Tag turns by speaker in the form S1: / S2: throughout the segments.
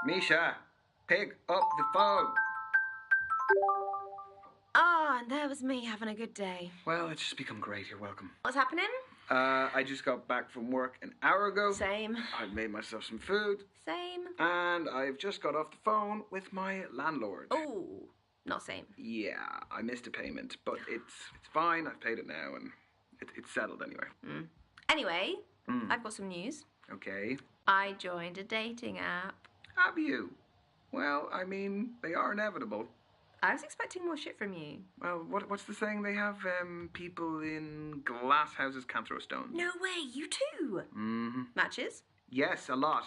S1: Misha, pick up the phone.
S2: Ah, and there was me having a good day.
S1: Well, it's just become great. You're welcome.
S2: What's happening?
S1: I just got back from work an hour ago.
S2: Same.
S1: I've made myself some food.
S2: Same.
S1: And I've just got off the phone with my landlord.
S2: Oh, not same.
S1: Yeah, I missed a payment, but it's fine. I've paid it now, and it's settled anyway.
S2: Anyway, I've got some news.
S1: Okay.
S2: I joined a dating app.
S1: Have you? Well, I mean, they are inevitable.
S2: I was expecting more shit from you.
S1: Well, what's the saying? They have people in glass houses can't throw stones.
S2: No way, you too.
S1: Mm-hmm.
S2: Matches?
S1: Yes, a lot.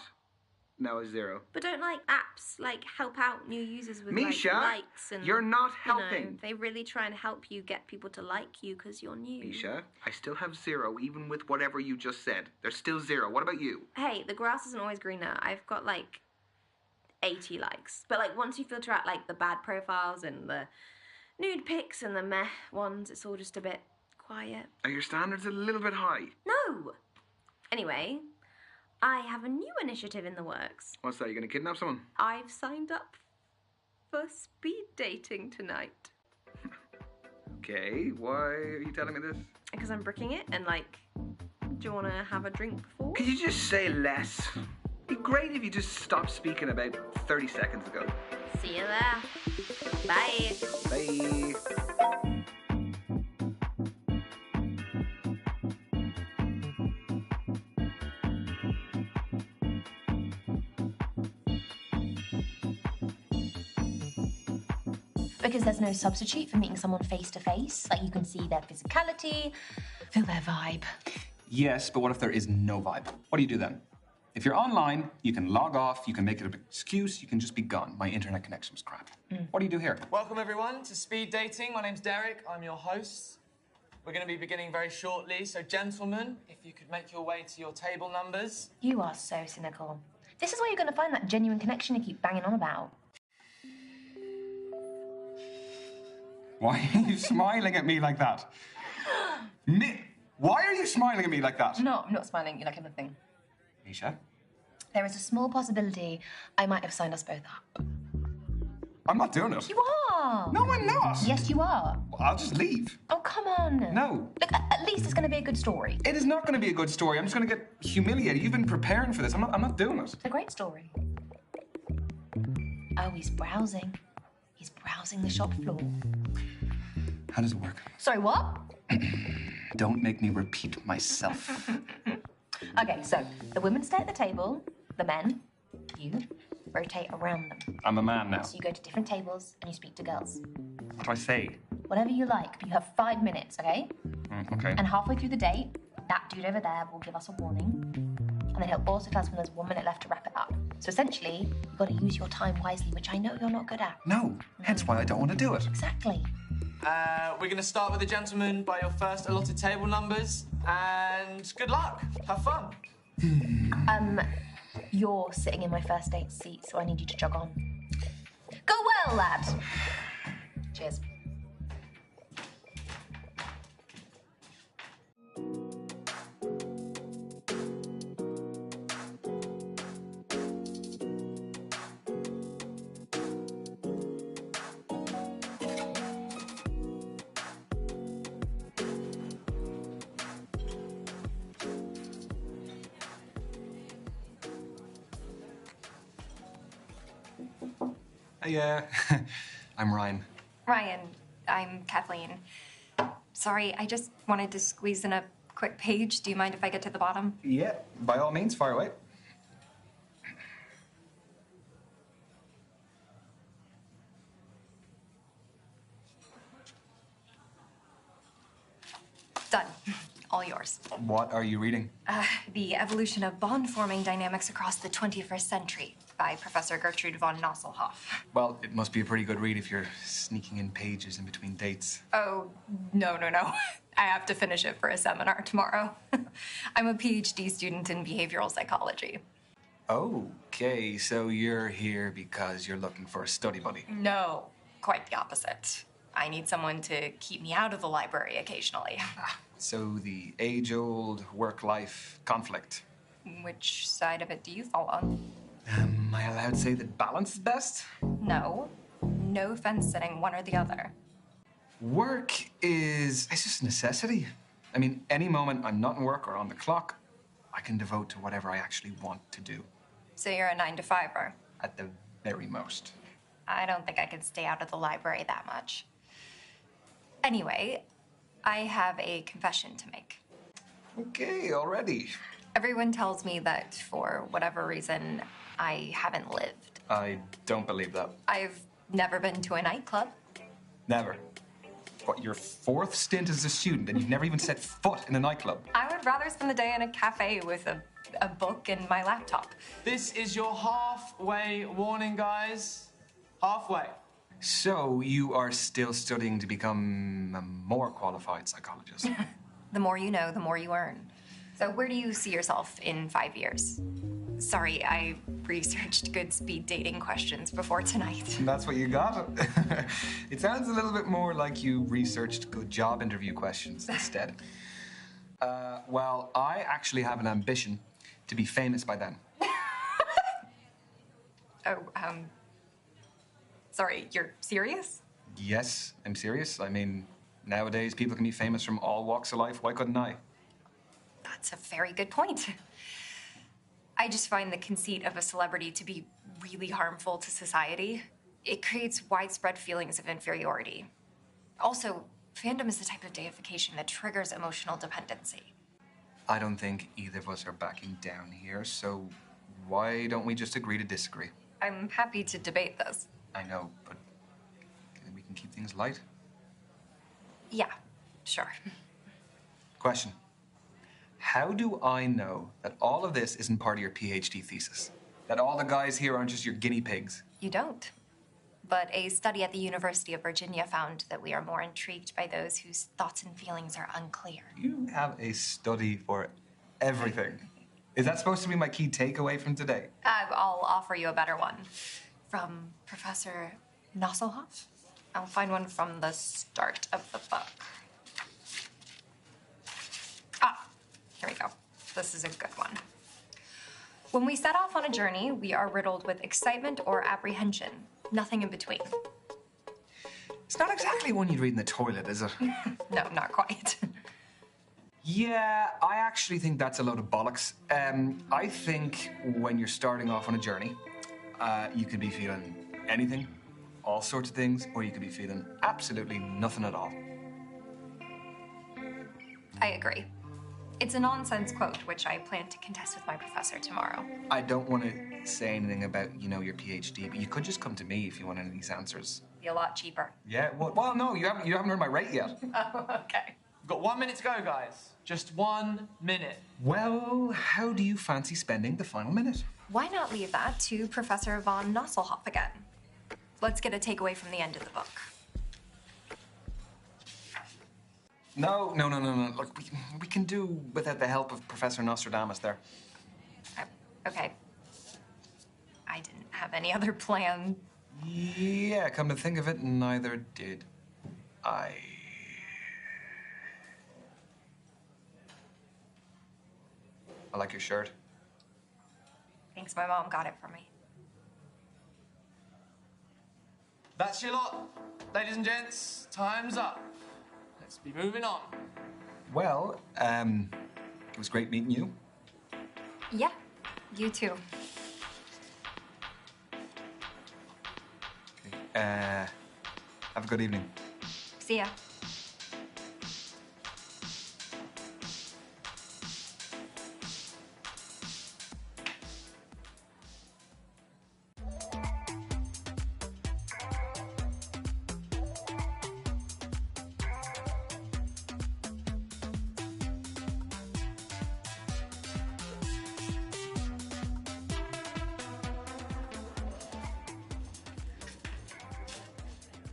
S1: No, 0.
S2: But don't apps help out new users with
S1: Misha,
S2: likes and
S1: you're not
S2: you know,
S1: helping.
S2: they really try and help you get people to like you because you're new.
S1: Misha, I still have 0 even with whatever you just said. There's still 0. What about you?
S2: Hey, the grass isn't always greener. I've got 80 likes. But once you filter out the bad profiles and the nude pics and the meh ones, it's all just a bit quiet.
S1: Are your standards a little bit high?
S2: No! Anyway, I have a new initiative in the works.
S1: What's that? You gonna kidnap someone?
S2: I've signed up for speed dating tonight.
S1: Okay, why are you telling me this?
S2: Because I'm bricking it and do you want to have a drink before?
S1: Could you just say less? It'd be great if you just stopped speaking about 30 seconds ago.
S2: See you there. Bye.
S1: Bye.
S3: Because there's no substitute for meeting someone face to face. You can see their physicality, feel their vibe.
S4: Yes, but what if there is no vibe? What do you do then? If you're online, you can log off, you can make it an excuse, you can just be gone. My internet connection was crap. What do you do here?
S5: Welcome, everyone, to Speed Dating. My name's Derek. I'm your host. We're going to be beginning very shortly. So, gentlemen, if you could make your way to your table numbers.
S3: You are so cynical. This is where you're going to find that genuine connection you keep banging on about.
S4: Why are you smiling at me like that? Why are you smiling at me like that?
S3: No, I'm not smiling. You like anything.
S4: Misha?
S3: There is a small possibility I might have signed us both up.
S4: I'm not doing it.
S3: You are!
S4: No, I'm not!
S3: Yes, you are.
S4: I'll just leave.
S3: Oh, come on.
S4: No.
S3: Look, at least it's going to be a good story.
S4: It is not going to be a good story. I'm just going to get humiliated. You've been preparing for this. I'm not doing it.
S3: It's a great story. Oh, he's browsing. He's browsing the shop floor.
S4: How does it work?
S3: Sorry, what?
S4: Don't make me repeat myself.
S3: Okay, so the women stay at the table, the men, you, rotate around them.
S4: I'm a man now.
S3: So you go to different tables and you speak to girls.
S4: What do I say?
S3: Whatever you like, but you have 5 minutes, okay?
S4: Okay.
S3: And halfway through the date, that dude over there will give us a warning. And then he'll also tell us when there's 1 minute left to wrap it up. So essentially, you've got to use your time wisely, which I know you're not good at.
S4: No, hence why I don't want to do it.
S3: Exactly.
S5: We're going to start with the gentlemen by your first allotted table numbers. And good luck. Have fun.
S3: You're sitting in my first date seat, so I need you to jog on. Go well, lad. Cheers.
S4: Hey, I'm Ryan.
S6: Ryan, I'm Kathleen. Sorry, I just wanted to squeeze in a quick page. Do you mind if I get to the bottom?
S4: Yeah, by all means, fire away.
S6: Done. All yours.
S4: What are you reading?
S6: The Evolution of Bond-Forming Dynamics Across the 21st Century by Professor Gertrude von Nosselhoff.
S4: Well, it must be a pretty good read if you're sneaking in pages in between dates.
S6: Oh, no. I have to finish it for a seminar tomorrow. I'm a PhD student in behavioral psychology.
S4: Okay, so you're here because you're looking for a study buddy.
S6: No, quite the opposite. I need someone to keep me out of the library occasionally.
S4: So the age-old work-life conflict.
S6: Which side of it do you fall on?
S4: Am I allowed to say that balance is best?
S6: No. No fence sitting, one or the other.
S4: Work it's just a necessity. I mean, any moment I'm not in work or on the clock, I can devote to whatever I actually want to do.
S6: So you're a 9-to-5er?
S4: At the very most.
S6: I don't think I could stay out of the library that much. Anyway, I have a confession to make.
S4: Okay, already.
S6: Everyone tells me that for whatever reason, I haven't lived.
S4: I don't believe that.
S6: I've never been to a nightclub.
S4: Never. What, your 4th stint as a student and you've never even set foot in a nightclub?
S6: I would rather spend the day in a cafe with a book and my laptop.
S5: This is your halfway warning, guys. Halfway.
S4: So you are still studying to become a more qualified psychologist?
S6: The more you know, the more you earn. So where do you see yourself in 5 years? Sorry, I researched good speed dating questions before tonight.
S4: And that's what you got? It sounds a little bit more like you researched good job interview questions instead. Well, I actually have an ambition to be famous by then.
S6: Sorry, you're serious?
S4: Yes, I'm serious. I mean, nowadays people can be famous from all walks of life. Why couldn't I?
S6: That's a very good point. I just find the conceit of a celebrity to be really harmful to society. It creates widespread feelings of inferiority. Also, fandom is the type of deification that triggers emotional dependency.
S4: I don't think either of us are backing down here, so why don't we just agree to disagree?
S6: I'm happy to debate this.
S4: I know, but we can keep things light.
S6: Yeah, sure.
S4: Question. How do I know that all of this isn't part of your PhD thesis? That all the guys here aren't just your guinea pigs?
S6: You don't. But a study at the University of Virginia found that we are more intrigued by those whose thoughts and feelings are unclear.
S4: You have a study for everything. Is that supposed to be my key takeaway from today?
S6: I'll offer you a better one. From Professor Nosselhoff? I'll find one from the start of the book. Here we go. This is a good one. When we set off on a journey, we are riddled with excitement or apprehension. Nothing in between.
S4: It's not exactly one you'd read in the toilet, is it?
S6: No, not quite.
S4: Yeah, I actually think that's a load of bollocks. I think when you're starting off on a journey, you could be feeling anything, all sorts of things, or you could be feeling absolutely nothing at all.
S6: I agree. It's a nonsense quote, which I plan to contest with my professor tomorrow.
S4: I don't want to say anything about, your PhD, but you could just come to me if you want any of these answers.
S6: Be a lot cheaper.
S4: Yeah, well, no, you haven't heard my rate yet.
S6: Oh, okay.
S5: We've got 1 minute to go, guys. Just 1 minute.
S4: Well, how do you fancy spending the final minute?
S6: Why not leave that to Professor von Nosselhoff again? Let's get a takeaway from the end of the book.
S4: No. Look, we can do without the help of Professor Nostradamus there.
S6: Okay. I didn't have any other plan.
S4: Yeah, come to think of it, neither did I. I like your shirt.
S6: Thanks, my mom got it for me.
S5: That's your lot. Ladies and gents, time's up. Let's be moving on.
S4: Well, it was great meeting you.
S6: Yeah, you too.
S4: Okay. Have a good evening.
S6: See ya.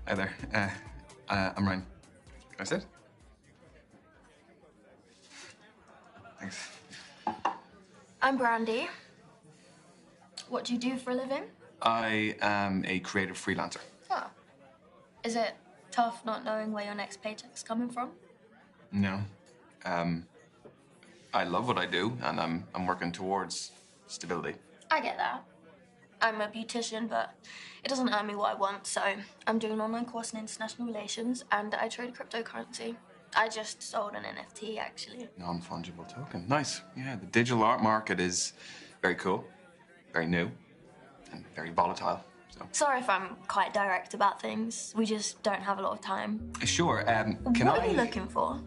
S4: Hi there. I'm Ryan. Can I sit? Thanks.
S7: I'm Brandy. What do you do for a living?
S4: I am a creative freelancer.
S7: Oh. Is it tough not knowing where your next paycheck's coming from?
S4: No. I love what I do, and I'm working towards stability.
S7: I get that. I'm a beautician, but it doesn't earn me what I want, so I'm doing an online course in international relations, and I trade cryptocurrency. I just sold an NFT, actually.
S4: Non-fungible token. Nice. Yeah, the digital art market is very cool, very new, and very volatile. So.
S7: Sorry if I'm quite direct about things. We just don't have a lot of time.
S4: Sure. Can
S7: what are you looking for?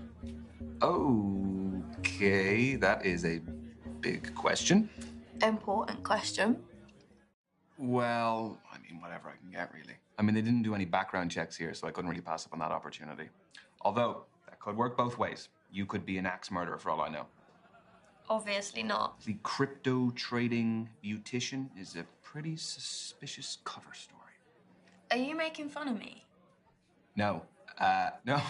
S4: Okay, that is a big question.
S7: Important question.
S4: Well, I mean, whatever I can get, really. I mean, they didn't do any background checks here, so I couldn't really pass up on that opportunity. Although, that could work both ways. You could be an axe murderer for all I know.
S7: Obviously not.
S4: The crypto trading beautician is a pretty suspicious cover story.
S7: Are you making fun of me?
S4: No. No.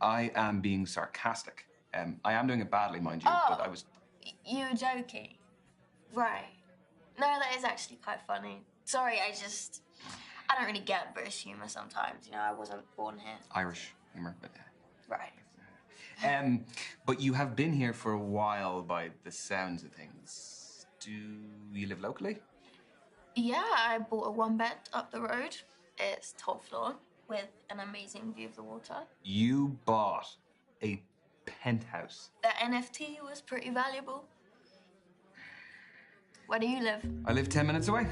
S4: I am being sarcastic. I am doing it badly, mind you, but I was...
S7: You were joking. Right. No, that is actually quite funny. Sorry, I don't really get British humour sometimes. You know, I wasn't born here.
S4: Irish humour, but...
S7: Right.
S4: But you have been here for a while by the sounds of things. Do you live locally?
S7: Yeah, I bought a one-bed up the road. It's top floor with an amazing view of the water.
S4: You bought a penthouse.
S7: The NFT was pretty valuable. Where do you live?
S4: I live 10 minutes away.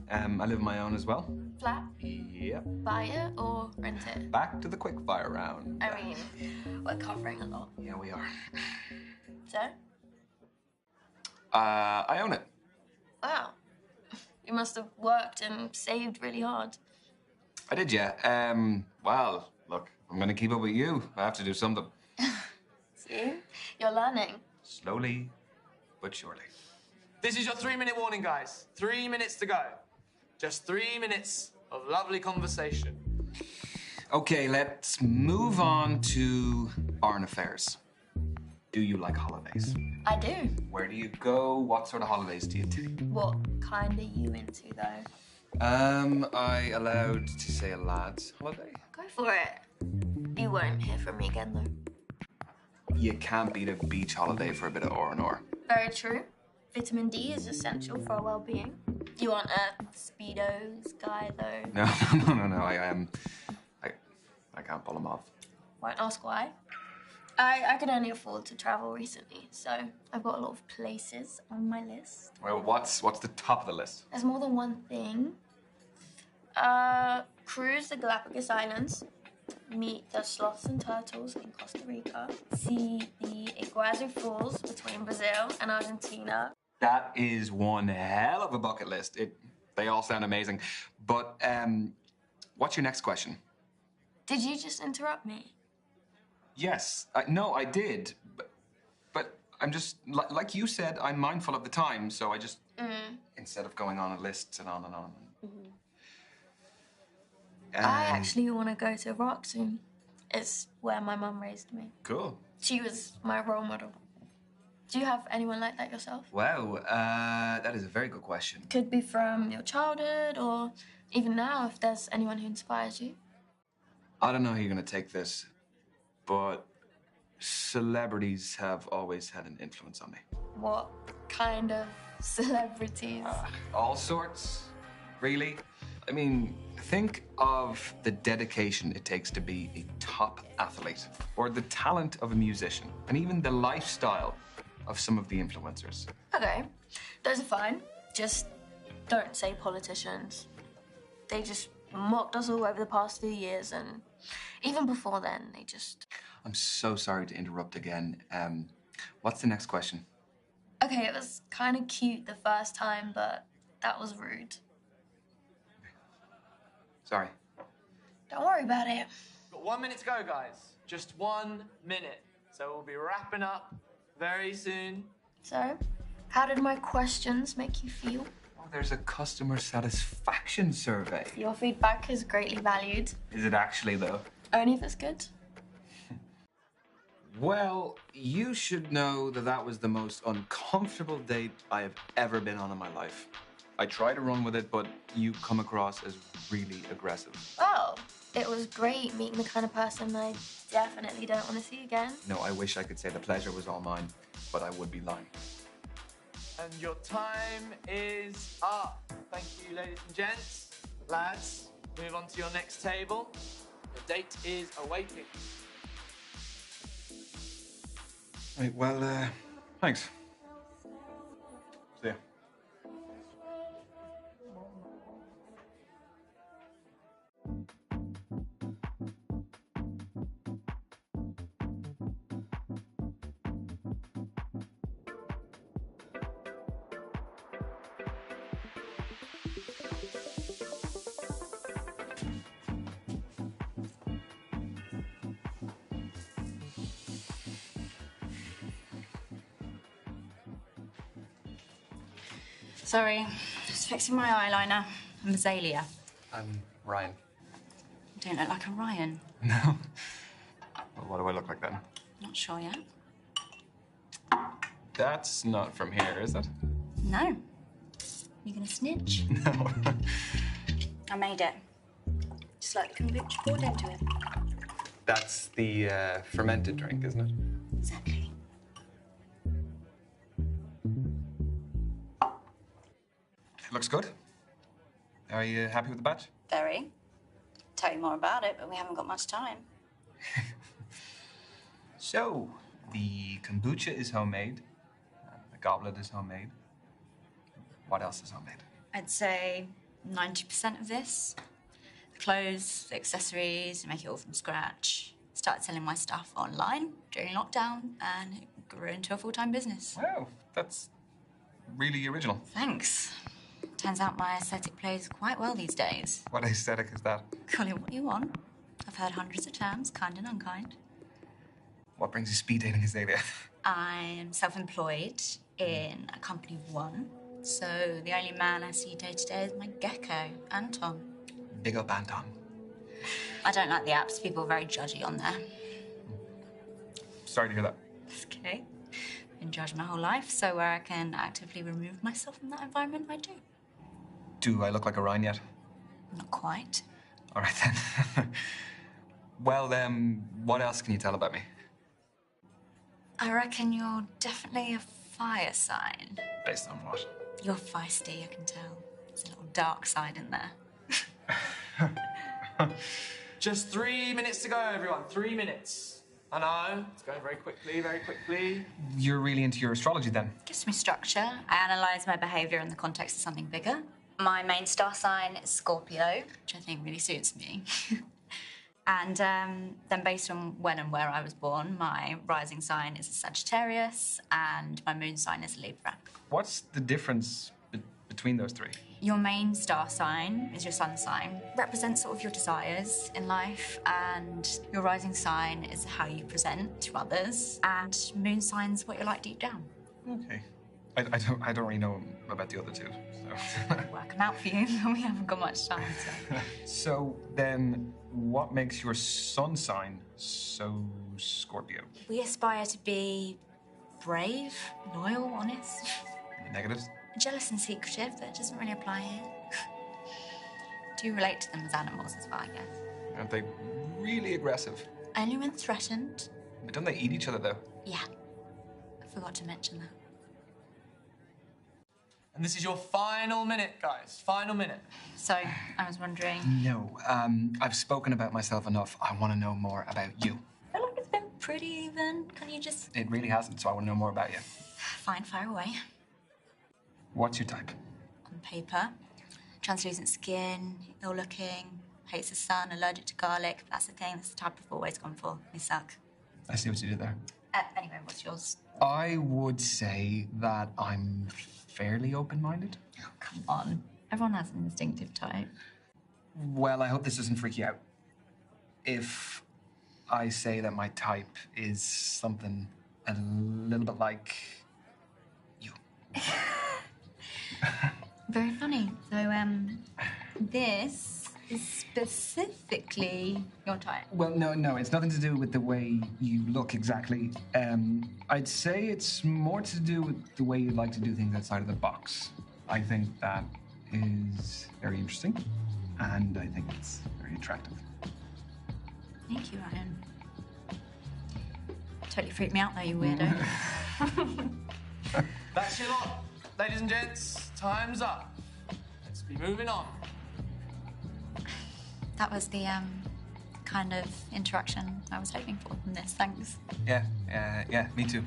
S4: I live on my own as well.
S7: Flat?
S4: Yep.
S7: Buy it or rent it?
S4: Back to the quickfire round.
S7: I mean, we're covering a lot.
S4: Yeah, we are.
S7: So?
S4: I own it.
S7: Wow. You must have worked and saved really hard.
S4: I did, yeah. Well, look, I'm gonna keep up with you. I have to do something.
S7: See? You're learning.
S4: Slowly, but surely.
S5: This is your 3-minute warning, guys. 3 minutes to go. Just 3 minutes of lovely conversation.
S4: Okay, let's move on to foreign affairs. Do you like holidays?
S7: I do.
S4: Where do you go? What sort of holidays do you take?
S7: What kind are you into, though?
S4: I allowed to say a lad's holiday?
S7: Go for it. You won't hear from me again, though.
S4: You can't beat a beach holiday for a bit of R&R.
S7: Very true. Vitamin D is essential for our well-being. You aren't a Speedos guy, though.
S4: No. I can't pull them off.
S7: Won't ask why. I could only afford to travel recently, so I've got a lot of places on my list.
S4: Well, what's the top of the list?
S7: There's more than one thing. Cruise the Galapagos Islands. Meet the sloths and turtles in Costa Rica. See the Iguazu Falls between Brazil and Argentina.
S4: That is one hell of a bucket list. They all sound amazing. But what's your next question?
S7: Did you just interrupt me?
S4: Yes. No, I did. But I'm just, like you said, I'm mindful of the time, so I just, instead of going on a list and on and on.
S7: I actually want to go to Iraq soon. It's where my mum raised me.
S4: Cool.
S7: She was my role model. Do you have anyone like that yourself?
S4: Wow, that is a very good question.
S7: Could be from your childhood or even now if there's anyone who inspires you.
S4: I don't know how you're going to take this, but celebrities have always had an influence on me.
S7: What kind of celebrities?
S4: All sorts, really. I mean, think of the dedication it takes to be a top athlete, or the talent of a musician, and even the lifestyle of some of the influencers.
S7: Okay, those are fine. Just don't say politicians. They just mocked us all over the past few years, and even before then, they just...
S4: I'm so sorry to interrupt again. What's the next question?
S7: Okay, it was kind of cute the first time, but that was rude.
S4: Sorry.
S7: Don't worry about it.
S5: Got 1 minute to go, guys. Just 1 minute. So we'll be wrapping up very soon.
S7: So, how did my questions make you feel?
S4: Oh, there's a customer satisfaction survey.
S7: Your feedback is greatly valued.
S4: Is it actually, though?
S7: Only if it's good.
S4: Well, you should know that that was the most uncomfortable date I have ever been on in my life. I try to run with it, but you come across as really aggressive.
S7: Oh, it was great meeting the kind of person I definitely don't want to see again.
S4: No, I wish I could say the pleasure was all mine, but I would be lying.
S5: And your time is up. Thank you, ladies and gents. Lads, move on to your next table. The date is awaiting.
S4: Right, well, thanks. See ya.
S8: Sorry, just fixing my eyeliner. I'm Azalea.
S4: I'm Ryan.
S8: You don't look like a Ryan.
S4: No? Well, what do I look like then?
S8: Not sure yet.
S4: That's not from here, is it?
S8: No. You gonna snitch?
S4: No.
S8: I made it. Just like the kombucha poured into it.
S4: That's the fermented drink, isn't it?
S8: Exactly.
S4: It looks good. Are you happy with the batch?
S8: Very. Tell you more about it, but we haven't got much time.
S4: So, the kombucha is homemade. The goblet is homemade. What else is homemade?
S8: I'd say 90% of this. The clothes, the accessories, make it all from scratch. Started selling my stuff online during lockdown, and it grew into a full-time business.
S4: Wow, that's really original.
S8: Thanks. Turns out my aesthetic plays quite well these days.
S4: What aesthetic is that?
S8: Call it what you want. I've heard hundreds of terms, kind and unkind.
S4: What brings you speed dating, Azalea?
S8: I am self-employed in a company of one, so the only man I see day to day is my gecko, Anton.
S4: Big up Anton.
S8: I don't like the apps. People are very judgy on there.
S4: Sorry to hear that.
S8: It's okay. Been judged my whole life, so where I can actively remove myself from that environment, I do.
S4: Do I look like a Ryan yet?
S8: Not quite.
S4: All right, then. Well, what else can you tell about me?
S8: I reckon you're definitely a fire sign.
S4: Based on what?
S8: You're feisty, I can tell. There's a little dark side in there.
S5: Just 3 minutes to go, everyone. 3 minutes. I know, it's going very quickly, very quickly.
S4: You're really into your astrology, then?
S8: Gives me structure. I analyse my behaviour in the context of something bigger. My main star sign is Scorpio, which I think really suits me. And then based on when and where I was born, my rising sign is a Sagittarius and my moon sign is a Libra.
S4: What's the difference between those three?
S8: Your main star sign is your sun sign, represents sort of your desires in life, and your rising sign is how you present to others, and moon sign's what you're like deep down.
S4: Okay. I don't really know about the other two, so...
S8: Working out for you, we haven't got much time, so...
S4: So then, what makes your sun sign so Scorpio?
S8: We aspire to be brave, loyal, honest.
S4: The negatives?
S8: Jealous and secretive, but it doesn't really apply here. Do you relate to them as animals as well, I guess?
S4: Aren't they really aggressive?
S8: Only when threatened.
S4: But don't they eat each other, though?
S8: Yeah. I forgot to mention that.
S5: And this is your final minute, guys. Final minute.
S8: So, I was wondering...
S4: No, I've spoken about myself enough. I want to know more about you.
S8: I feel like it's been pretty even. Can you just...
S4: It really hasn't, so I want to know more about you.
S8: Fine, fire away.
S4: What's your type?
S8: On paper, translucent skin, ill-looking, hates the sun, allergic to garlic. That's the thing. That's the type I've always gone for. They suck.
S4: I see what you did there.
S8: Anyway, what's yours?
S4: I would say that I'm fairly open-minded.
S8: Oh, come on. Everyone has an instinctive type.
S4: Well, I hope this doesn't freak you out. If I say that my type is something a little bit like you.
S8: Very funny. So, this is specifically your type.
S4: Well, no, it's nothing to do with the way you look exactly. I'd say it's more to do with the way you like to do things outside of the box. I think that is very interesting, and I think it's very attractive.
S8: Thank you, Ryan. Totally freaked me out though, you weirdo.
S5: That's your lot. ladies and gents, time's up. Let's be moving on.
S8: That was the kind of interaction I was hoping for from this. Thanks.
S4: Yeah, me too.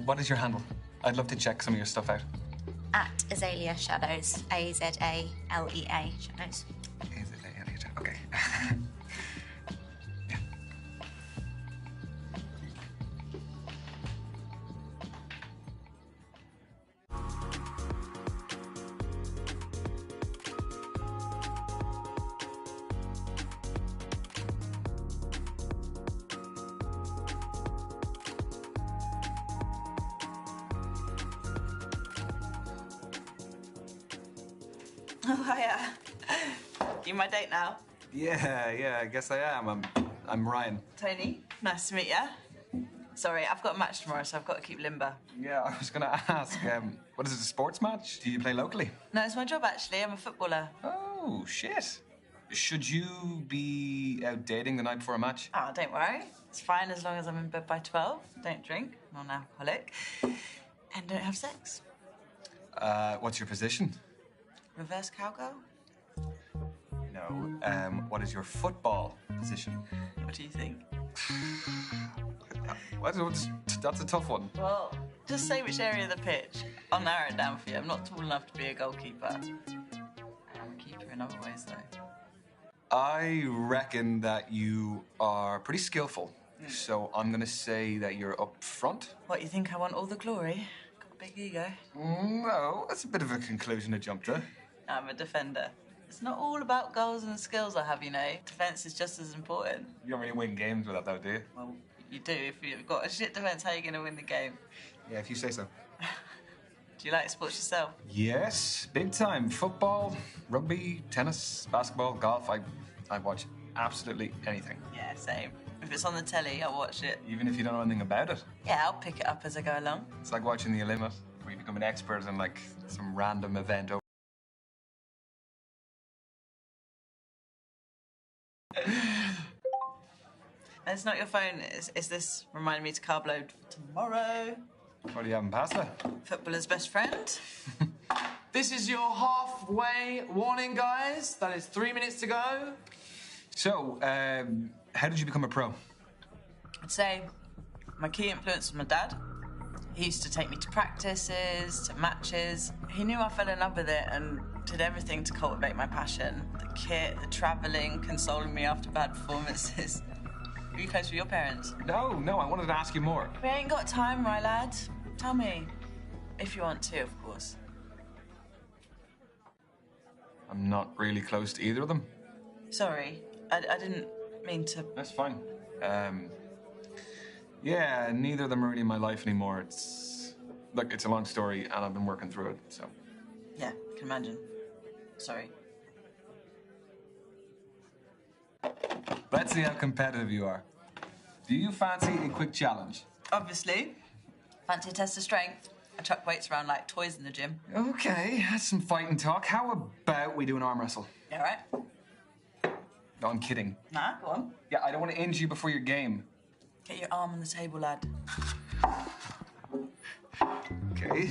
S4: What is your handle? I'd love to check some of your stuff out.
S8: At Azalea Shadows. Azalea Shadows.
S4: Okay.
S9: Oh, hiya. You my date now?
S4: Yeah, I guess I am. I'm Ryan.
S9: Tony, nice to meet you. Sorry, I've got a match tomorrow, so I've got to keep limber.
S4: Yeah, I was gonna ask, what is it, a sports match? Do you play locally?
S9: No, it's my job, actually. I'm a footballer.
S4: Oh, shit. Should you be out dating the night before a match?
S9: Oh, don't worry. It's fine as long as I'm in bed by 12. Don't drink, non-alcoholic, and don't have sex.
S4: What's your position?
S9: Reverse cowgirl?
S4: No. What is your football position?
S9: What do you think?
S4: That's a tough one.
S9: Well, just say which area of the pitch. I'll narrow it down for you. I'm not tall enough to be a goalkeeper. I am a keeper in other ways, though.
S4: I reckon that you are pretty skillful. So I'm gonna say that you're up front.
S9: What, you think I want all the glory? Got a big ego.
S4: No, that's a bit of a conclusion to jump to.
S9: I'm a defender. It's not all about goals and skills I have, you know. Defence is just as important.
S4: You don't really win games with that, though, do you?
S9: Well, you do. If you've got a shit defence, how are you going to win the game?
S4: Yeah, if you say so.
S9: Do you like sports yourself?
S4: Yes, big time. Football, rugby, tennis, basketball, golf. I watch absolutely anything.
S9: Yeah, same. If it's on the telly, I'll watch it.
S4: Even if you don't know anything about it.
S9: Yeah, I'll pick it up as I go along.
S4: It's like watching The Olympics, where you become an expert in, like, some random event.
S9: It's not your phone. Is this reminding me to carb load for tomorrow?
S4: What do you have in pasta?
S9: Footballer's best friend.
S5: This is your halfway warning, guys. That is 3 minutes to go.
S4: So, how did you become a pro?
S9: I'd say my key influence was my dad. He used to take me to practices, to matches. He knew I fell in love with it and did everything to cultivate my passion. The kit, the travelling, consoling me after bad performances. Were you close with your parents?
S4: No, I wanted to ask you more.
S9: We ain't got time, my lad. Tell me. If you want to, of course.
S4: I'm not really close to either of them.
S9: Sorry, I didn't mean to...
S4: That's fine. Yeah, neither of them are really in my life anymore. Look, it's a long story, and I've been working through it, so...
S9: Yeah, I can imagine. Sorry.
S4: Let's see how competitive you are. Do you fancy a quick challenge?
S9: Obviously. Fancy a test of strength. I chuck weights around like toys in the gym.
S4: Okay, that's some fighting talk. How about we do an arm wrestle?
S9: You all right?
S4: No, I'm kidding.
S9: Nah, go on.
S4: Yeah, I don't want to injure you before your game.
S9: Get your arm on the table, lad.
S4: Okay.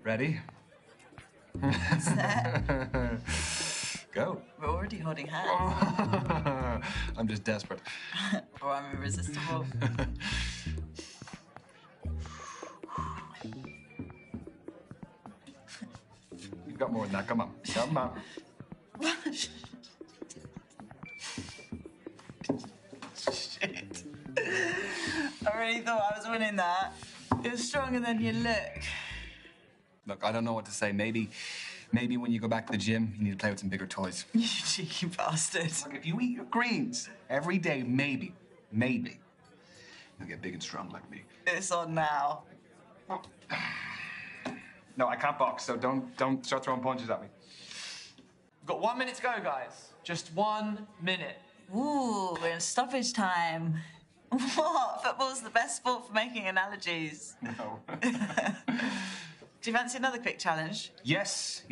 S4: Ready?
S9: Set.
S4: Go.
S9: We're already holding hands.
S4: I'm just desperate.
S9: Or I'm irresistible.
S4: You've got more than that. Come on. Come on.
S9: Shit. I really thought I was winning that. You're stronger than you look.
S4: Look, I don't know what to say. Maybe when you go back to the gym, you need to play with some bigger toys.
S9: You cheeky bastard.
S4: Look, if you eat your greens every day, maybe, you'll get big and strong like me.
S9: It's on now.
S4: No, I can't box, so don't start throwing punches at me.
S5: We've got 1 minute to go, guys. Just 1 minute.
S9: Ooh, we're in stoppage time. What? Football's the best sport for making analogies.
S4: No.
S9: Do you fancy another quick challenge?
S4: Yes,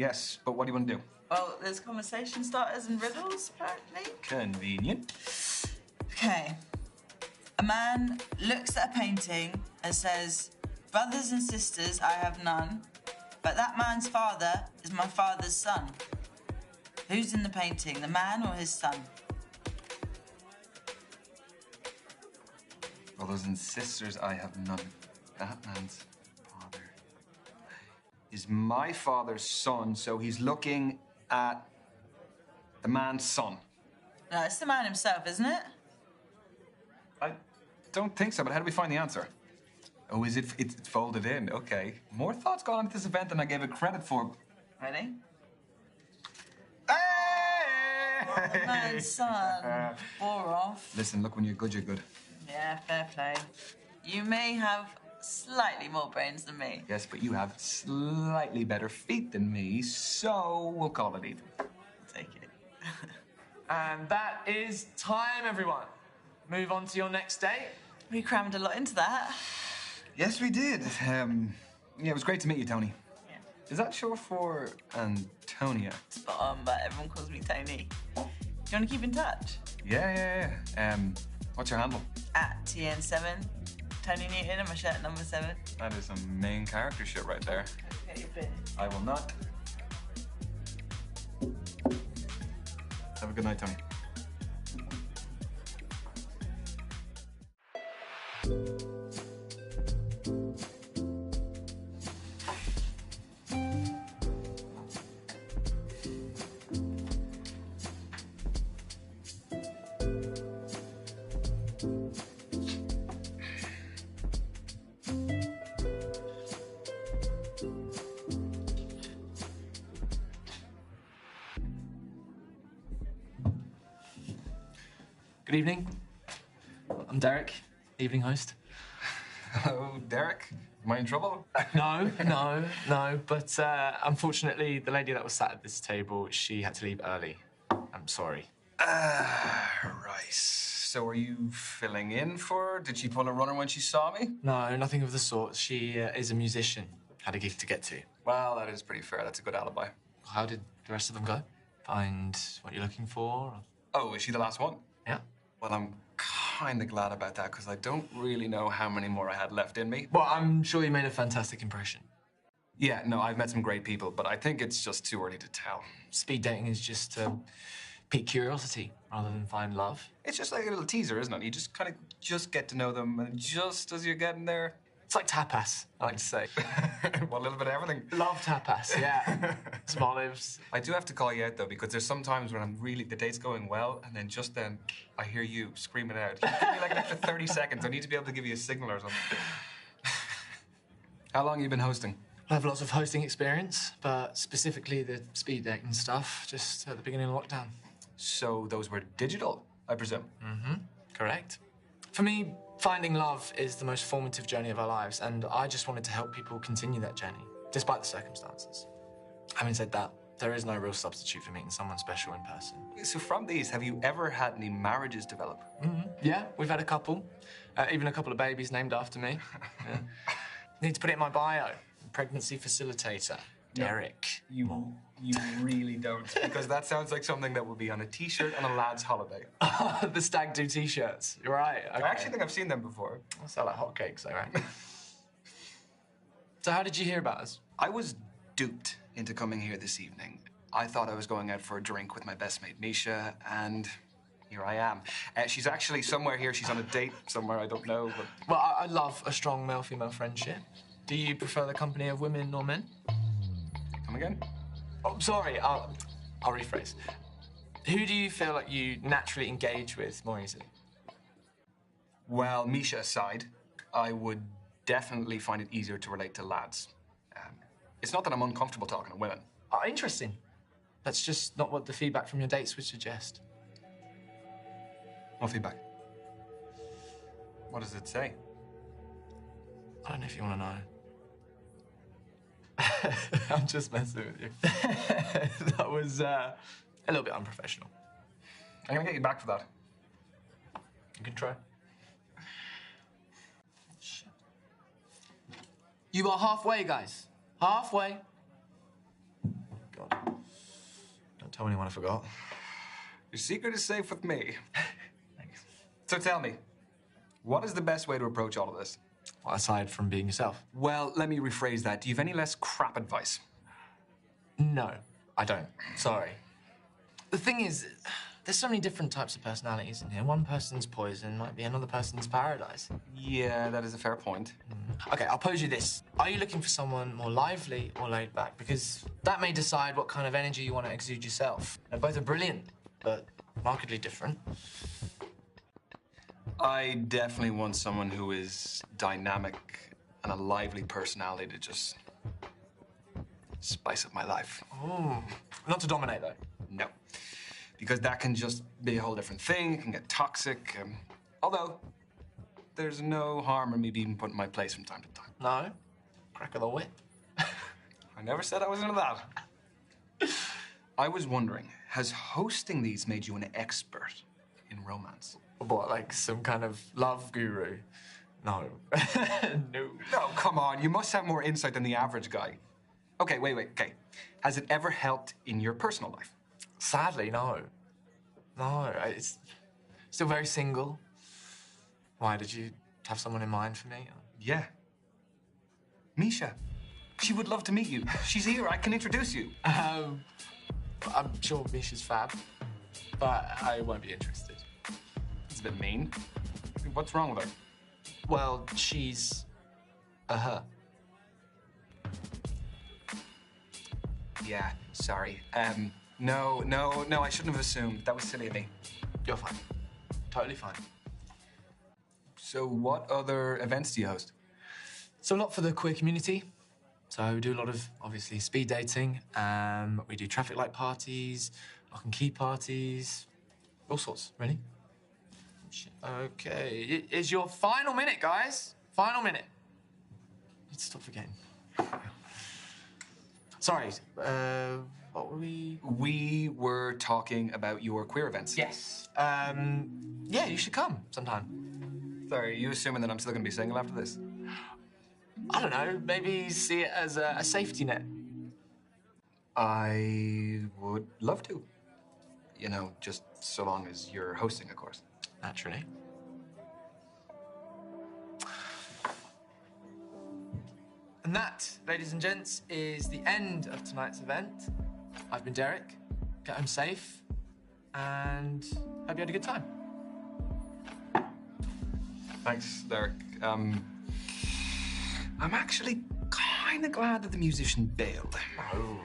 S4: but what do you want to do?
S9: Well, there's conversation starters and riddles, apparently.
S4: Convenient.
S9: Okay. A man looks at a painting and says, brothers and sisters, I have none, but that man's father is my father's son. Who's in the painting, the man or his son?
S4: Brothers and sisters, I have none. That man's father is my father's son, so he's looking at the man's son.
S9: No, it's the man himself, isn't it?
S4: I don't think so, but how do we find the answer? Oh, is it? It's folded in. Okay. More thoughts gone into this event than I gave it credit for.
S9: Ready?
S4: Hey!
S9: The man's son. Bore off.
S4: Listen, look, when you're good, you're good.
S9: Yeah, fair play. You may have slightly more brains than me.
S4: Yes, but you have slightly better feet than me, so we'll call it even.
S9: Take it.
S5: And that is time, everyone. Move on to your next date.
S9: We crammed a lot into that.
S4: Yes, we did. Yeah, it was great to meet you, Tony.
S9: Yeah.
S4: Is that short for Antonia?
S9: Spot on, but everyone calls me Tony. Do you want to keep in touch?
S4: Yeah. What's your handle?
S9: At TN7. Tony Newton and my shirt number 7.
S4: That is some main character shit right there.
S9: Get your beer.
S4: I will not. Have a good night, Tony.
S5: Good evening. I'm Derek, evening host.
S4: Hello, Derek. Am I in trouble?
S5: No. But unfortunately, the lady that was sat at this table, she had to leave early. I'm sorry.
S4: Right. So are you filling in for her? Did she pull a runner when she saw me?
S5: No, nothing of the sort. She is a musician. Had a gig to get to.
S4: Well, that is pretty fair. That's a good alibi.
S5: How did the rest of them go? Find what you're looking for?
S4: Oh, is she the last one?
S5: Yeah.
S4: Well, I'm kind of glad about that because I don't really know how many more I had left in me.
S5: Well, I'm sure you made a fantastic impression.
S4: Yeah, no, I've met some great people, but I think it's just too early to tell.
S5: Speed dating is just to pique curiosity rather than find love.
S4: It's just like a little teaser, isn't it? You just kind of just get to know them, and just as you're getting there...
S5: It's like tapas, I like to say.
S4: Well, a little bit of everything.
S5: Love tapas, yeah. Some olives.
S4: I do have to call you out, though, because there's some times when the date's going well, and then just then I hear you screaming out. Give me like an extra 30 seconds. I need to be able to give you a signal or something. How long have you been hosting?
S5: I have lots of hosting experience, but specifically the speed dating stuff, just at the beginning of lockdown.
S4: So those were digital, I presume?
S5: Mm-hmm, correct. For me, finding love is the most formative journey of our lives, and I just wanted to help people continue that journey, despite the circumstances. Having said that, there is no real substitute for meeting someone special in person.
S4: So from these, have you ever had any marriages develop?
S5: Mm-hmm. Yeah, we've had a couple. Even a couple of babies named after me. Yeah. Need to put it in my bio. Pregnancy facilitator, Derek.
S4: You really don't, because that sounds like something that would be on a T-shirt on a lad's holiday.
S5: The stag do T-shirts. You're right. Okay.
S4: I actually think I've seen them before.
S5: I sell like hotcakes, though, right? So how did you hear about us?
S4: I was duped into coming here this evening. I thought I was going out for a drink with my best mate, Misha, and here I am. She's actually somewhere here. She's on a date somewhere, I don't know, but...
S5: Well, I love a strong male-female friendship. Do you prefer the company of women or men?
S4: Come again?
S5: Oh, sorry, I'll rephrase. Who do you feel like you naturally engage with more easily?
S4: Well, Misha aside, I would definitely find it easier to relate to lads. It's not that I'm uncomfortable talking to women.
S5: Oh, interesting. That's just not what the feedback from your dates would suggest.
S4: What feedback? What does it say?
S5: I don't know if you want to know. I'm just messing with you. That was a little bit unprofessional.
S4: I'm gonna get you back for that.
S5: You can try. You are halfway, guys. Halfway. God. Don't tell anyone I forgot.
S4: Your secret is safe with me.
S5: Thanks.
S4: So tell me, What is the best way to approach all of this?
S5: Well, aside from being yourself.
S4: Well, let me rephrase that. Do you have any less crap advice?
S5: No, I don't. Sorry. The thing is, there's so many different types of personalities in here. One person's poison might be another person's paradise.
S4: Yeah, that is a fair point.
S5: Okay, I'll pose you this. Are you looking for someone more lively or laid back? Because that may decide what kind of energy you want to exude yourself. Now, both are brilliant, but markedly different.
S4: I definitely want someone who is dynamic and a lively personality to just spice up my life.
S5: Ooh. Not to dominate, though.
S4: No. Because that can just be a whole different thing. It can get toxic. Although, there's no harm in me being put in my place from time to time.
S5: No? Crack of the whip.
S4: I never said I was into that. I was wondering, has hosting these made you an expert in romance?
S5: What, like some kind of love guru? No. No.
S4: No, come on. You must have more insight than the average guy. Okay, wait. Okay. Has it ever helped in your personal life?
S5: Sadly, no. No, it's still very single. Why, did you have someone in mind for me?
S4: Yeah. Misha. She would love to meet you. She's here. I can introduce you.
S5: I'm sure Misha's fab, but I won't be interested.
S4: It's a bit mean. What's wrong with her?
S5: Well, she's a her.
S4: Yeah, sorry. No, I shouldn't have assumed. That was silly of me.
S5: You're fine. Totally fine.
S4: So what other events do you host?
S5: So a lot for the queer community. So we do a lot of, obviously, speed dating. We do traffic light parties, lock and key parties, all sorts, really. Okay, it's your final minute, guys. Final minute. Let's stop forgetting. Sorry, what were we?
S4: We were talking about your queer events.
S5: Yes. Yeah, you should come sometime.
S4: Sorry, are you assuming that I'm still going to be single after this?
S5: I don't know, maybe see it as a safety net.
S4: I would love to. You know, just so long as you're hosting, of course.
S5: Naturally. And that, ladies and gents, is the end of tonight's event. I've been Derek. Get home safe, and hope you had a good time.
S4: Thanks, Derek. I'm actually kind of glad that the musician bailed.
S5: Oh,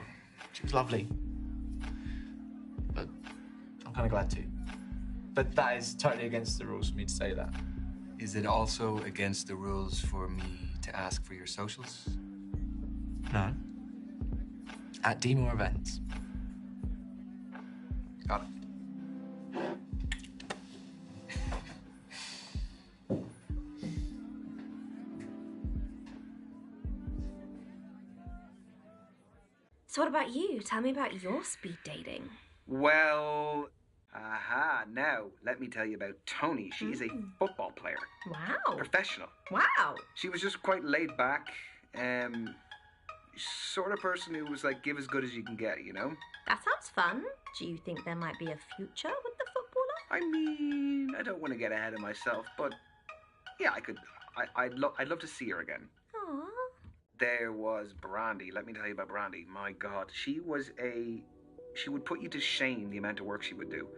S5: she was lovely. But I'm kind of glad too. But that is totally against the rules for me to say that.
S4: Is it also against the rules for me to ask for your socials?
S5: No. At D-More Events.
S4: Got it.
S2: So what about you? Tell me about your speed dating.
S1: Well, now let me tell you about Tony. She is a football player.
S2: Wow.
S1: Professional.
S2: Wow.
S1: She was just quite laid back. Sort of person who was like, give as good as you can get, you know?
S2: That sounds fun. Do you think there might be a future with the footballer?
S1: I mean, I don't want to get ahead of myself, but yeah, I'd love to see her again.
S2: Aww.
S1: There was Brandy. Let me tell you about Brandy. My God, she would put you to shame the amount of work she would do.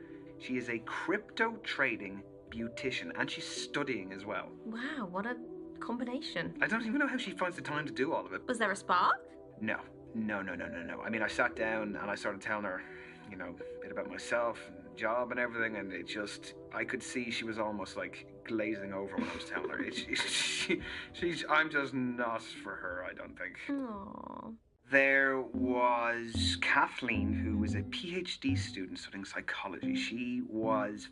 S1: She is a crypto trading beautician, and she's studying as well.
S2: Wow, what a combination.
S1: I don't even know how she finds the time to do all of it.
S2: Was there a spark?
S1: No. I mean, I sat down and I started telling her, you know, a bit about myself and job and everything, and I could see she was almost like glazing over when I was telling her. I'm just not for her, I don't think.
S2: Aww.
S1: There was Kathleen, who was a PhD student studying psychology. She was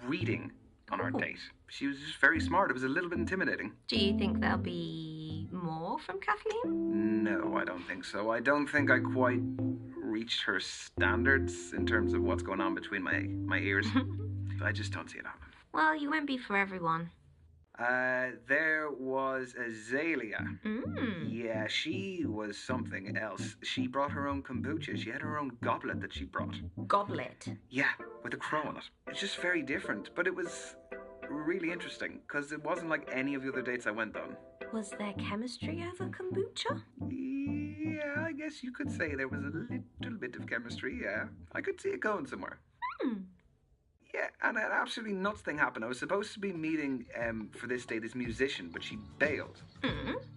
S1: reading on our date. She was just very smart. It was a little bit intimidating.
S2: Do you think there'll be more from Kathleen?
S1: No, I don't think so. I don't think I quite reached her standards in terms of what's going on between my ears. But I just don't see it happening.
S2: Well, you won't be for everyone.
S1: There was Azalea. Yeah, she was something else. She brought her own kombucha. She had her own goblet that she brought.
S2: Goblet?
S1: Yeah, with a crow on it. It's just very different, but it was really interesting because it wasn't like any of the other dates I went on.
S2: Was there chemistry over kombucha?
S1: Yeah, I guess you could say there was a little bit of chemistry, yeah. I could see it going somewhere. Yeah, and an absolutely nuts thing happened. I was supposed to be meeting for this day this musician, but she bailed.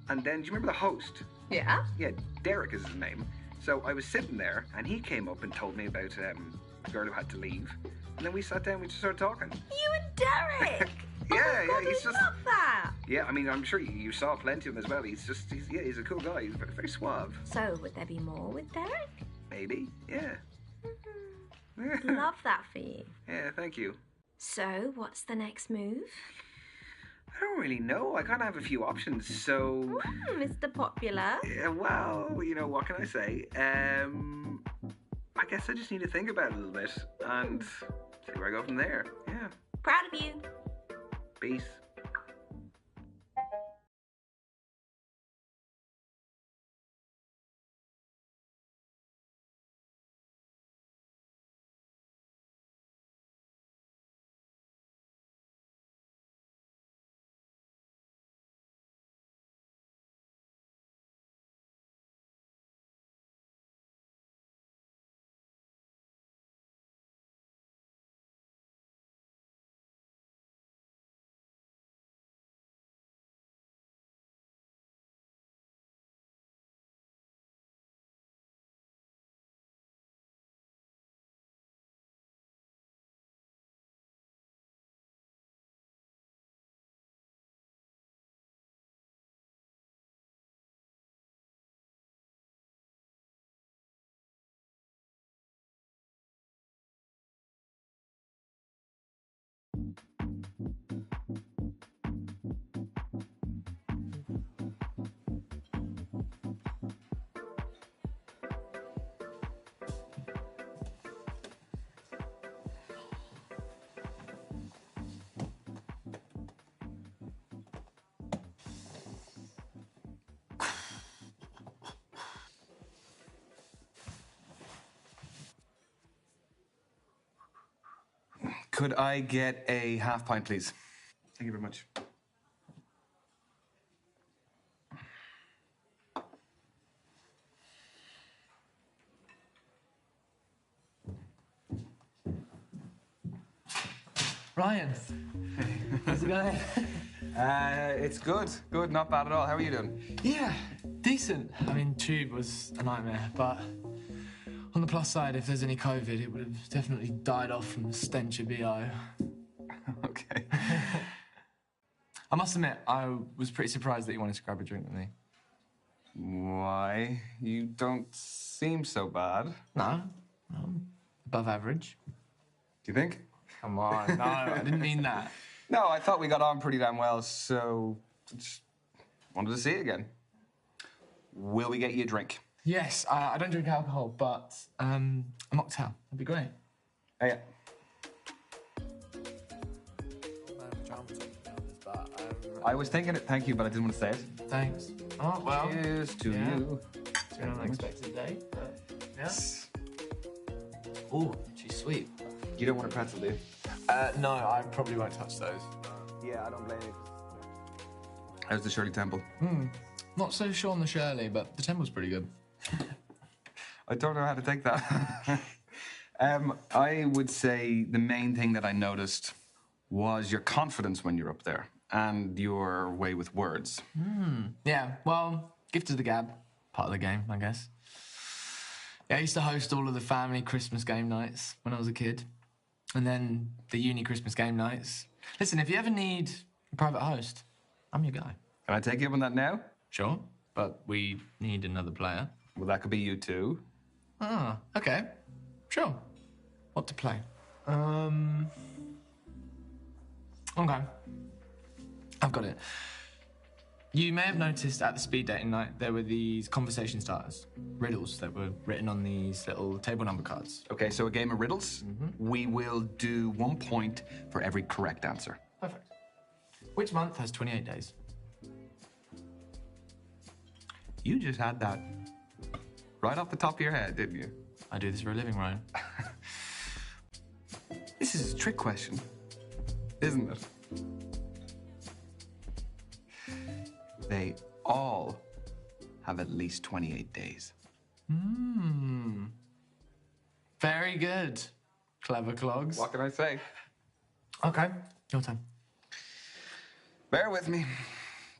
S1: And then, do you remember the host?
S2: Yeah.
S1: Yeah, Derek is his name. So I was sitting there, and he came up and told me about a girl who had to leave. And then we sat down, we just started talking.
S2: You and Derek!
S1: Yeah,
S2: God,
S1: he's
S2: I
S1: just...
S2: love that!
S1: Yeah, I mean, I'm sure you saw plenty of him as well. He's a cool guy. He's very, very suave.
S2: So, would there be more with Derek?
S1: Maybe, yeah.
S2: Love that for you.
S1: Yeah, thank you.
S2: So, what's the next move?
S1: I don't really know. I kind of have a few options, so...
S2: Mr. Popular.
S1: Yeah, well, you know, what can I say? I guess I just need to think about it a little bit and see where I go from there. Yeah.
S2: Proud of you.
S1: Peace.
S4: Could I get a half pint, please? Thank you very much.
S5: Ryan, how's it going?
S4: It's good. Good, not bad at all. How are you doing?
S5: Yeah, decent. I mean, Tube was a nightmare, but on the plus side, if there's any COVID, it would have definitely died off from the stench of BO.
S4: Okay.
S5: I must admit, I was pretty surprised that you wanted to grab a drink with me.
S4: Why? You don't seem so bad.
S5: No, above average.
S4: Do you think?
S5: Come on, no, I didn't mean that.
S4: No, I thought we got on pretty damn well, so just wanted to see you again. Will we get you a drink?
S5: Yes, I don't drink alcohol, but a mocktail. That'd be great.
S4: Oh, yeah. I was thinking it, thank you, but I didn't want to say it.
S5: Thanks. Oh, well.
S4: Cheers to you.
S5: It's been an unexpected day, but yeah. Ooh, she's sweet.
S4: You don't want a pretzel, do you?
S5: No, I probably won't touch those.
S4: Yeah, I don't blame you. How's the Shirley Temple?
S5: Not so sure on the Shirley, but the temple's pretty good.
S4: I don't know how to take that. I would say the main thing that I noticed was your confidence when you're up there and your way with words.
S5: Yeah, well, gift of the gab. Part of the game, I guess. Yeah, I used to host all of the family Christmas game nights when I was a kid. And then the uni Christmas game nights. Listen, if you ever need a private host, I'm your guy.
S4: Can I take you up on that now?
S5: Sure, but we need another player.
S4: Well, that could be you too.
S5: Ah, okay. Sure. What to play? Okay. I've got it. You may have noticed at the speed dating night there were these conversation starters, riddles that were written on these little table number cards.
S4: Okay, so a game of riddles. We will do 1 point for every correct answer.
S5: Perfect. Which month has 28 days?
S4: You just had that right off the top of your head, didn't you?
S5: I do this for a living, Ryan.
S4: This is a trick question. isn't it? They all have at least 28 days.
S5: Very good. Clever clogs.
S4: What can I say?
S5: Okay, your time.
S4: Bear with me.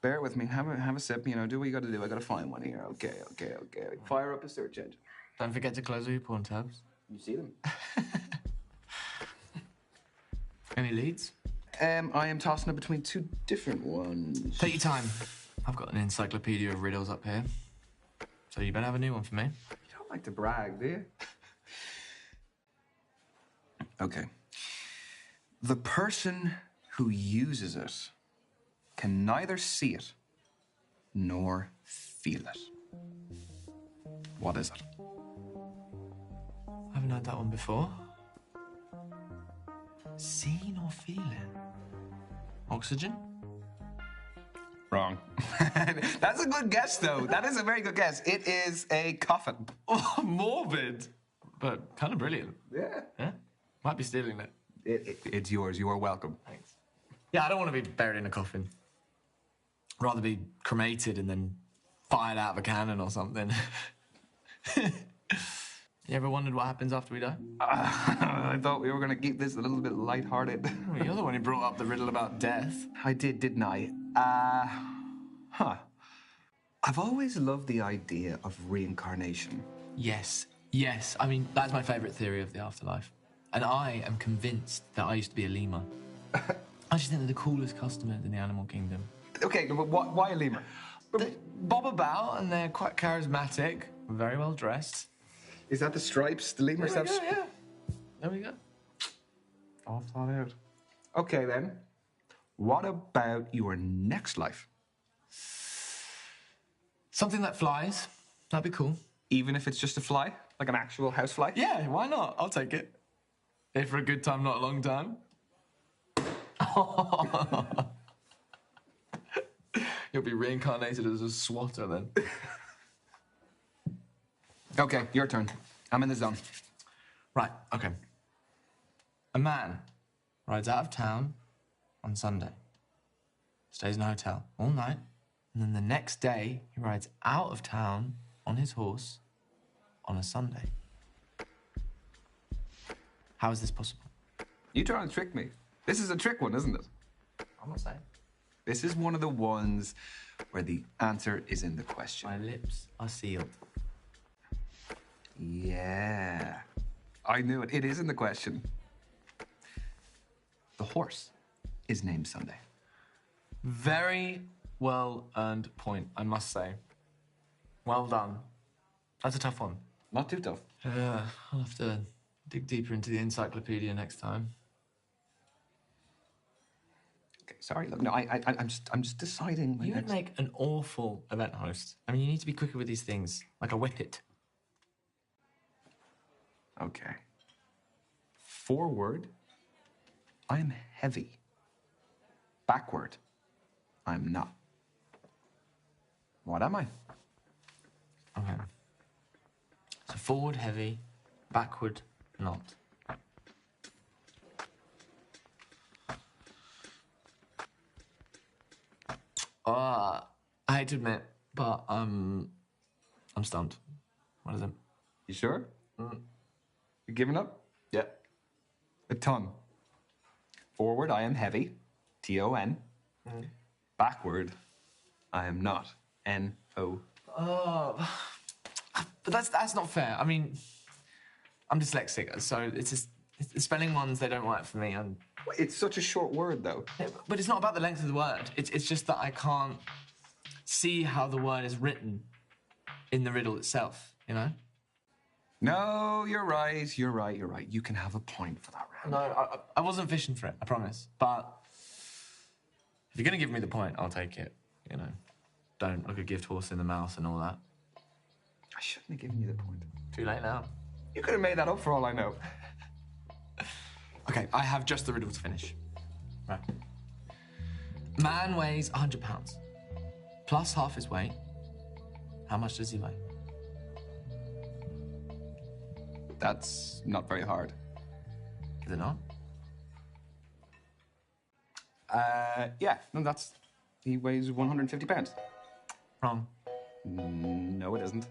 S4: Bear with me. Have a sip. You know, do what you got to do. I got to find one here. Okay. Fire up a search engine.
S5: Don't forget to close all your porn tabs.
S4: You see them?
S5: Any leads?
S4: I am tossing it between two different ones.
S5: Take your time. I've got an encyclopedia of riddles up here. So you better have a new one for me.
S4: You don't like to brag, do you? Okay. The person who uses it can neither see it nor feel it. What is it?
S5: I haven't heard that one before. See nor feel it. Oxygen?
S4: Wrong. That's a good guess, though. That is a very good guess. It is a coffin.
S5: Oh, morbid. But kind of brilliant.
S4: Yeah.
S5: Yeah? Might be stealing it.
S4: It's yours. You are welcome.
S5: Thanks. Yeah, I don't want to be buried in a coffin. Rather be cremated and then fired out of a cannon or something. You ever wondered what happens after we die?
S4: I thought we were going to keep this a little bit lighthearted.
S5: Well, you're the one who brought up the riddle about death.
S4: I did, didn't I? I've always loved the idea of reincarnation.
S5: Yes. I mean, that's my favourite theory of the afterlife. And I am convinced that I used to be a lemur. I just think they're the coolest customers in the animal kingdom.
S4: Okay, but why a lemur?
S5: They bob about and they're quite charismatic, very well dressed.
S4: Is that the stripes? The lemurs have...
S5: Yeah. There we go.
S4: All thought out. Okay, then. What about your next life?
S5: Something that flies. That'd be cool.
S4: Even if it's just a fly? Like an actual housefly?
S5: Yeah, why not? I'll take it. If for a good time, not a long time. You'll be reincarnated as a swatter then.
S4: Okay, your turn. I'm in the zone.
S5: Right, okay. A man rides out of town on Sunday, stays in a hotel all night, and then the next day he rides out of town on his horse on a Sunday. How is this possible?
S4: You trying to trick me? This is a trick one, isn't it?
S5: I'm not saying.
S4: This is one of the ones where the answer is in the question.
S5: My lips are sealed.
S4: Yeah. I knew it. It is in the question. The horse is named Sunday.
S5: Very well earned point, I must say. Well done. That's a tough one.
S4: Not too tough.
S5: Yeah, I'll have to dig deeper into the encyclopedia next time.
S4: Okay, sorry. Look, no, I'm just deciding.
S5: You would make an awful event host. I mean, you need to be quicker with these things, like a whippet.
S4: Okay. Forward, I am heavy. Backward, I'm not. What am I?
S5: Okay. So forward, heavy, backward, not. I hate to admit, but I'm stumped. What is it?
S4: You sure? You giving up?
S5: Yeah.
S4: A ton. Forward, I am heavy. T-O-N. Backward, I am not. N-O.
S5: Oh, but that's not fair. I mean, I'm dyslexic, so it's just the spelling ones, they don't work for me.
S4: It's such a short word, though.
S5: Yeah, but it's not about the length of the word. It's just that I can't see how the word is written in the riddle itself, you know?
S4: No, you're right. You're right. You can have a point for that round.
S5: No, I wasn't fishing for it, I promise. But if you're going to give me the point, I'll take it, you know? Don't look a gift horse in the mouth and all that.
S4: I shouldn't have given you the point.
S5: Too late now.
S4: You could have made that up for all I know.
S5: Okay, I have just the riddle to finish. Right. Man weighs 100 pounds. Plus half his weight. How much does he weigh?
S4: That's not very hard.
S5: Is it not?
S4: Yeah, no, that's... He weighs 150 pounds.
S5: Wrong.
S4: No, it isn't.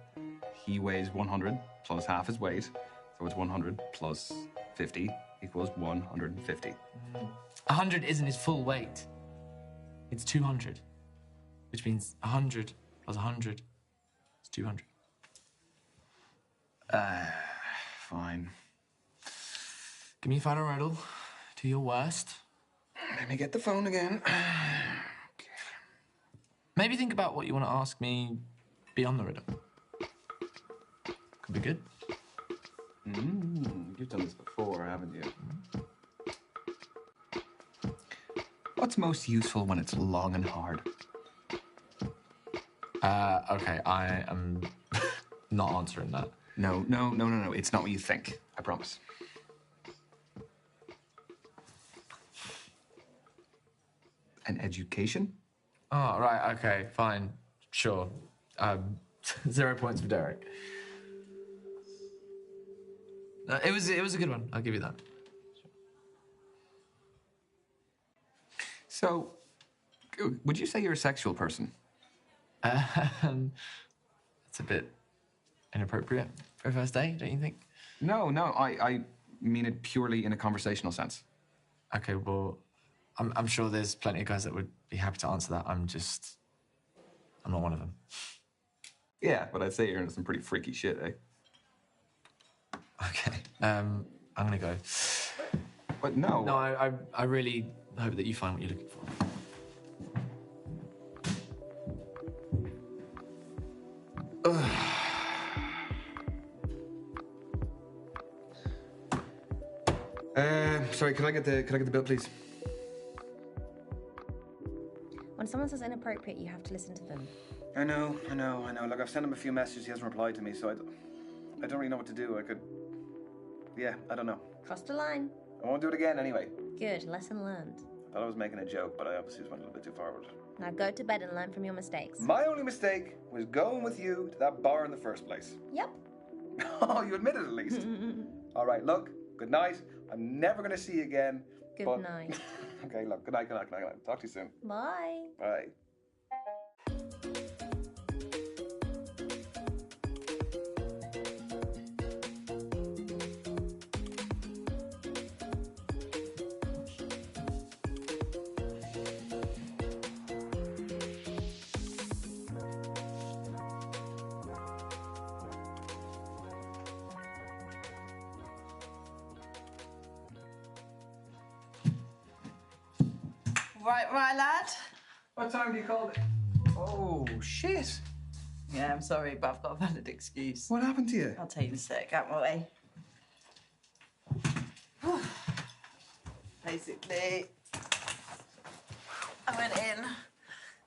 S4: He weighs 100 plus half his weight. So it's 100 plus 50 equals 150.
S5: 100 isn't his full weight. It's 200. Which means 100 plus 100 is 200.
S4: Fine.
S5: Give me a final riddle. Do your worst.
S4: Let me get the phone again.
S5: Maybe think about what you want to ask me beyond the riddle. Could be good.
S4: You've done this before, haven't you? What's most useful when it's long and hard?
S5: Okay, I am not answering that.
S4: No. It's not what you think. I promise. An education?
S5: Oh, right, okay, fine. Sure. 0 points for Derek. It was a good one. I'll give you that.
S4: So, would you say you're a sexual person?
S5: It's a bit inappropriate for a first date, don't you think?
S4: No, I mean it purely in a conversational sense.
S5: Okay, well, I'm sure there's plenty of guys that would be happy to answer that. I'm not one of them.
S4: Yeah, but I'd say you're into some pretty freaky shit, eh?
S5: Okay, I'm gonna go.
S4: But no.
S5: No, I really hope that you find what you're looking for.
S4: Sorry, can I get the bill, please?
S2: When someone says inappropriate, you have to listen to them.
S1: I know. Look, I've sent him a few messages. He hasn't replied to me, so I don't really know what to do. I don't know.
S2: Crossed the line.
S1: I won't do it again anyway.
S2: Good, lesson learned.
S1: I thought I was making a joke, but I obviously just went a little bit too far with it.
S2: Now go to bed and learn from your mistakes.
S1: My only mistake was going with you to that bar in the first place.
S2: Yep.
S1: Oh, you admit it at least. All right, look, good night. I'm never going to see you again.
S2: Good
S1: but...
S2: night.
S1: Okay, look, good night. Talk to you soon.
S2: Bye.
S1: Bye.
S9: Right, lad?
S4: What time do you call it? Oh, shit.
S9: Yeah, I'm sorry, but I've got a valid excuse.
S4: What happened to you?
S9: I'll tell you in a sec. Out my way. Basically, I went in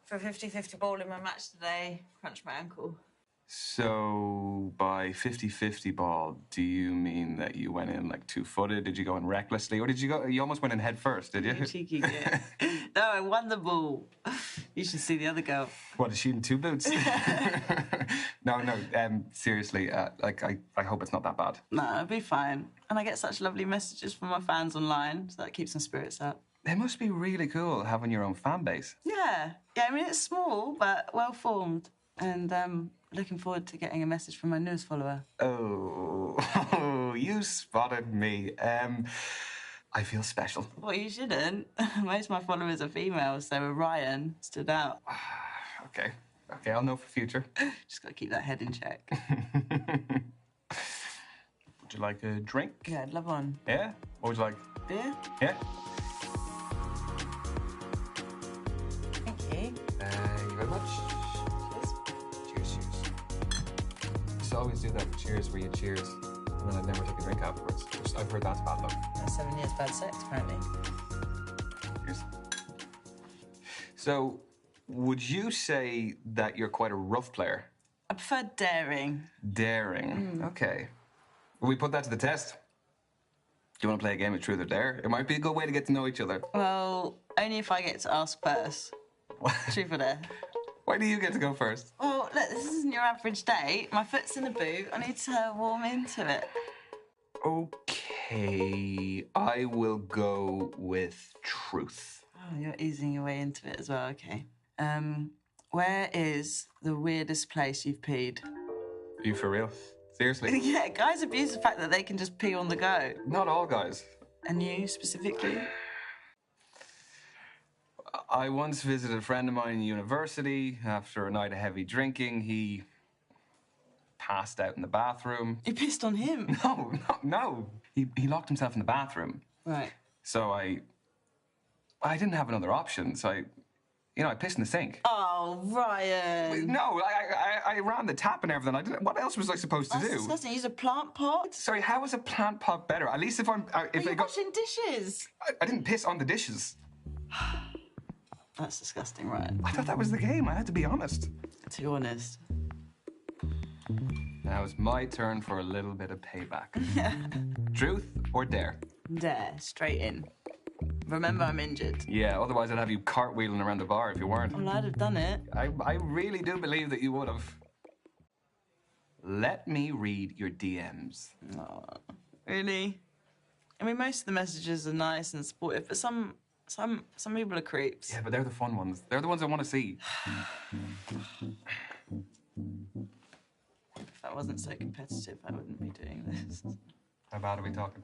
S9: for a 50-50 ball in my match today. Crunched my ankle.
S4: So, by 50-50 ball, do you mean that you went in like two-footed? Did you go in recklessly? Or did you go, you almost went in head first, did you?
S9: You cheeky git. No, I won the ball. You should see the other girl.
S4: What, is she in two boots? No, seriously, I hope it's not that bad.
S9: No, it'll be fine. And I get such lovely messages from my fans online, so that keeps my spirits up.
S4: It must be really cool having your own fan base.
S9: Yeah, I mean, it's small, but well-formed. And looking forward to getting a message from my newest follower.
S4: Oh, you spotted me. I feel special.
S9: Well, you shouldn't. Most of my followers are females, so Ryan stood out.
S4: Okay, I'll know for future.
S9: Just got to keep that head in check.
S4: Would you like a drink?
S9: Yeah, I'd love one.
S4: Yeah? What would you like?
S9: Beer?
S4: Yeah?
S9: Thank you.
S4: Thank you very much. Cheers. Just always do that for cheers where you cheers and then I'd never take a drink afterwards. I've heard that's bad luck.
S9: 7 years bad sex, apparently.
S4: Cheers. So, would you say that you're quite a rough player?
S9: I prefer daring.
S4: Daring. Okay. Will we put that to the test? Do you want to play a game of truth or dare? It might be a good way to get to know each other.
S9: Well, only if I get to ask first. Truth or dare?
S4: Why do you get to go first?
S9: Well, look, this isn't your average date. My foot's in a boot. I need to warm into it.
S4: Okay, I will go with truth.
S9: Oh, you're easing your way into it as well, okay. Where is the weirdest place you've peed?
S4: Are you for real? Seriously?
S9: Yeah, guys abuse the fact that they can just pee on the go.
S4: Not all guys.
S9: And you specifically?
S4: I once visited a friend of mine in university. After a night of heavy drinking, he passed out in the bathroom.
S9: You pissed on him?
S4: No. He locked himself in the bathroom.
S9: Right.
S4: So I didn't have another option, so I pissed in the sink.
S9: Oh, Ryan.
S4: No, I ran the tap and everything. What else was I supposed to
S9: That's
S4: do?
S9: disgusting. Use a plant pot?
S4: Sorry, how is a plant pot better? At least if I'm...
S9: You're washing dishes.
S4: I didn't piss on the dishes.
S9: That's disgusting, Ryan.
S4: I thought that was the game. I had to be honest.
S9: Too honest.
S4: Now it's my turn for a little bit of payback. Truth or dare?
S9: Dare. Straight in. Remember, I'm injured.
S4: Yeah, otherwise I'd have you cartwheeling around the bar if you weren't.
S9: Well, I'd have done it.
S4: I really do believe that you would have. Let me read your DMs.
S9: Oh, really? I mean, most of the messages are nice and supportive, but some people are creeps.
S4: Yeah, but they're the fun ones. They're the ones I want to see.
S9: If I wasn't so competitive, I wouldn't be doing this.
S4: How bad are we talking?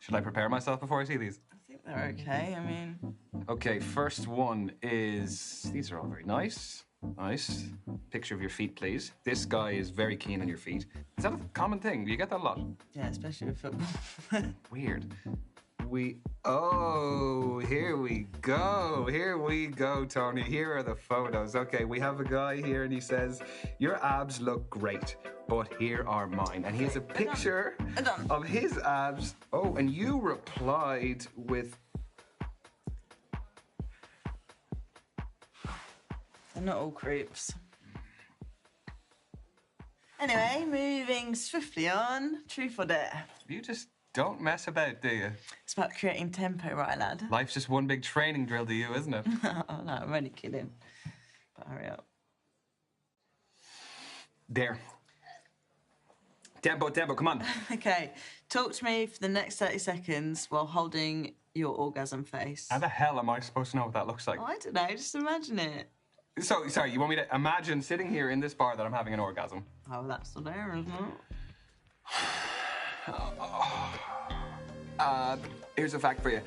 S4: Should I prepare myself before I see these?
S9: I think they're okay. I mean...
S4: Okay, first one is... These are all very nice. Nice. Picture of your feet, please. This guy is very keen on your feet. Is that a common thing? Do you get that a lot?
S9: Yeah, especially with football.
S4: Weird. Oh, here we go. Here we go, Tony. Here are the photos. Okay, we have a guy here and he says, your abs look great, but here are mine. And he has a picture of his abs. Oh, and you replied with...
S9: They're not all creeps. Anyway, moving swiftly on. Truth or dare?
S4: You just don't mess about, do you?
S9: It's about creating tempo, right, lad?
S4: Life's just one big training drill to you, isn't it?
S9: Oh, no, I'm only kidding. But hurry up.
S4: There. Tempo, come on.
S9: Okay, talk to me for the next 30 seconds while holding your orgasm face.
S4: How the hell am I supposed to know what that looks like?
S9: Oh, I don't know, just imagine it.
S4: So, sorry, you want me to imagine sitting here in this bar that I'm having an orgasm?
S9: Oh, that's the dare, isn't it?
S4: Here's a fact for you.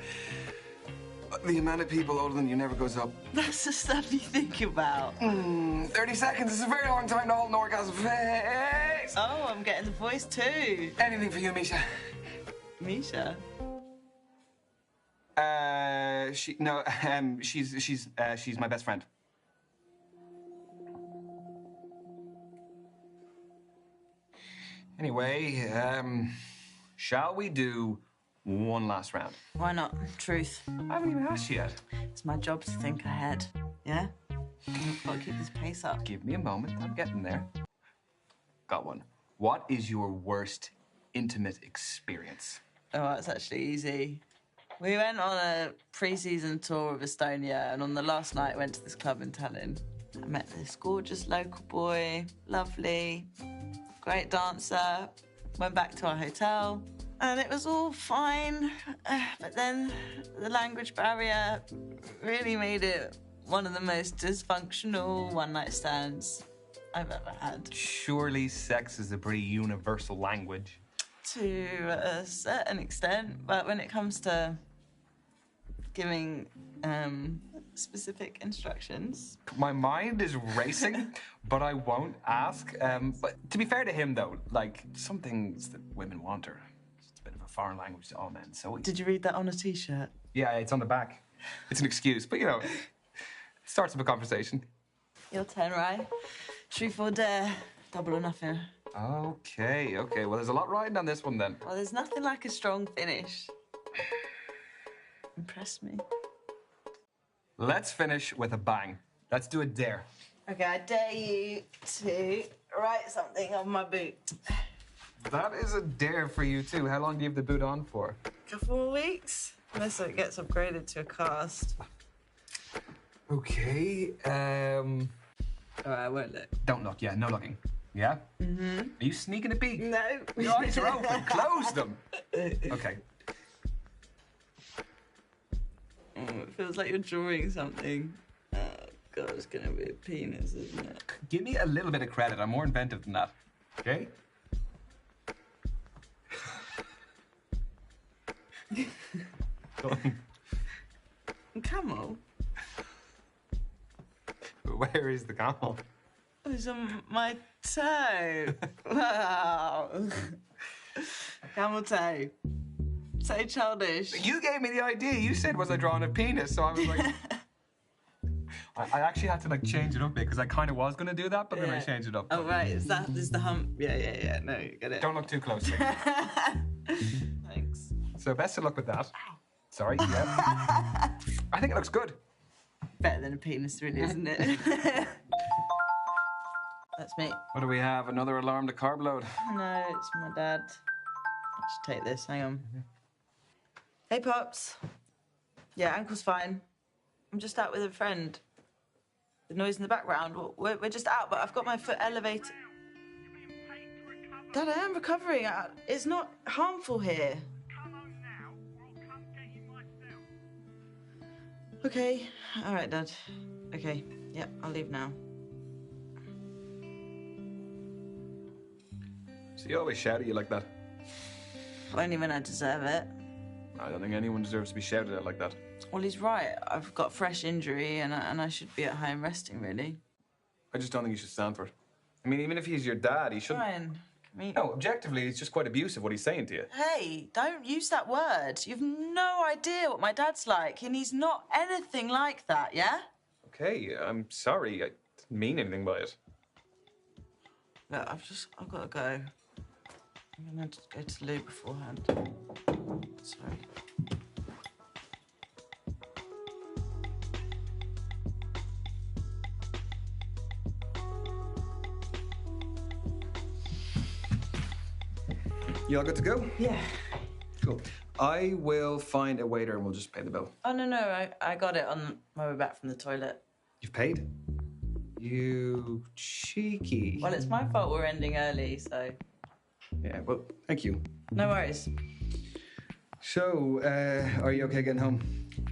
S4: The amount of people older than you never goes up.
S9: That's the stuff you think about.
S4: 30 seconds is a very long time to hold an orgasm face.
S9: Oh, I'm getting the voice too.
S4: Anything for you, Misha.
S9: Misha?
S4: She's my best friend. Anyway, shall we do one last round?
S9: Why not? Truth.
S4: I haven't even asked you yet.
S9: It's my job to think ahead. Yeah? I've got to keep this pace up.
S4: Give me a moment. I'm getting there. Got one. What is your worst intimate experience?
S9: Oh, that's actually easy. We went on a pre-season tour of Estonia, and on the last night went to this club in Tallinn. I met this gorgeous local boy, lovely, great dancer. Went back to our hotel, and it was all fine. But then the language barrier really made it one of the most dysfunctional one-night stands I've ever had.
S4: Surely sex is a pretty universal language.
S9: To a certain extent, but when it comes to giving specific instructions.
S4: My mind is racing, but I won't ask. But to be fair to him, though, like, some things that women want are just a bit of a foreign language to all men, so...
S9: Did you read that on a T-shirt?
S4: Yeah, it's on the back. It's an excuse, but, you know, it starts up a conversation.
S9: Your turn, right? Truth or dare? Double or nothing.
S4: Okay. Well, there's a lot riding on this one, then.
S9: Well, there's nothing like a strong finish. Impress me.
S4: Let's finish with a bang. Let's do a dare.
S9: Okay, I dare you to write something on my boot.
S4: That is a dare for you, too. How long do you have the boot on for?
S9: Couple of weeks, unless it gets upgraded to a cast.
S4: Okay,
S9: All right, I won't look.
S4: Don't look, yeah, no looking. Yeah? Mm-hmm. Are you sneaking a peek?
S9: No.
S4: Your eyes are open. Close them. Okay.
S9: Oh, it feels like you're drawing something. Oh, God, it's gonna be a penis, isn't it?
S4: Give me a little bit of credit. I'm more inventive than that. Okay? Go on.
S9: Camel?
S4: Where is the camel?
S9: It's on my toe. Wow. Camel toe. So childish.
S4: You gave me the idea. You said, was I drawing a penis? So I was like... I actually had to like change it up a bit because I kind of was going to do that, but then I changed it up.
S9: Oh, right. Is the hump? Yeah. No, you get it.
S4: Don't look too closely.
S9: Thanks.
S4: So best of luck with that. Sorry, yeah. I think it looks good.
S9: Better than a penis, really, isn't it? That's me.
S4: What do we have? Another alarm to carb load?
S9: No, it's my dad. I should take this. Hang on. Hey, Pops. Yeah, ankle's fine. I'm just out with a friend. The noise in the background. We're just out, but I've got my foot elevated. Dad, I am recovering. It's not harmful here. Okay. All right, Dad. Okay. Yep, I'll leave now.
S4: So you always shout at you like that?
S9: Only when I deserve it.
S4: I don't think anyone deserves to be shouted at like that.
S9: Well, he's right. I've got a fresh injury and I should be at home resting, really.
S4: I just don't think you should stand for it. I mean, even if he's your dad, he shouldn't...
S9: Brian,
S4: No, objectively, it's just quite abusive what he's saying to you.
S9: Hey, don't use that word. You've no idea what my dad's like, and he's not anything like that, yeah?
S4: Okay, I'm sorry. I didn't mean anything by it.
S9: Look, I've got to go. I'm going to go to the loo beforehand. Sorry.
S4: You all good to go?
S9: Yeah.
S4: Cool. I will find a waiter and we'll just pay the bill.
S9: Oh, no, I got it on my way back from the toilet.
S4: You've paid? You cheeky.
S9: Well, it's my fault we're ending early, so...
S4: Yeah, well, thank you.
S9: No worries.
S4: So, are you okay getting home?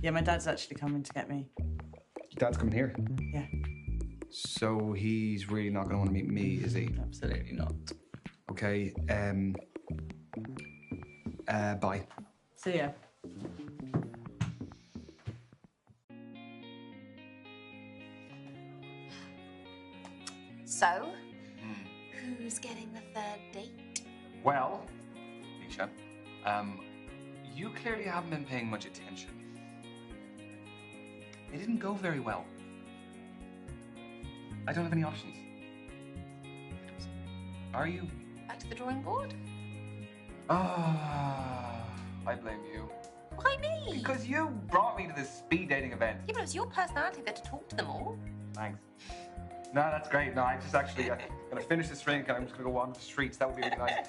S9: Yeah, my dad's actually coming to get me.
S4: Your dad's coming here?
S9: Yeah.
S4: So he's really not going to want to meet me, is he?
S9: Absolutely not.
S4: Okay, bye.
S9: See ya.
S3: So, who's getting the third date?
S4: Well, Nisha, you clearly haven't been paying much attention. It didn't go very well. I don't have any options. Are you?
S3: Back to the drawing board?
S4: Ah, I blame you.
S3: Why me?
S4: Because you brought me to this speed dating event.
S3: Yeah, but it was your personality that to talk to them all.
S4: Thanks. No, that's great. No, I'm just actually gonna finish this drink and I'm just gonna go on the streets. That would be really nice.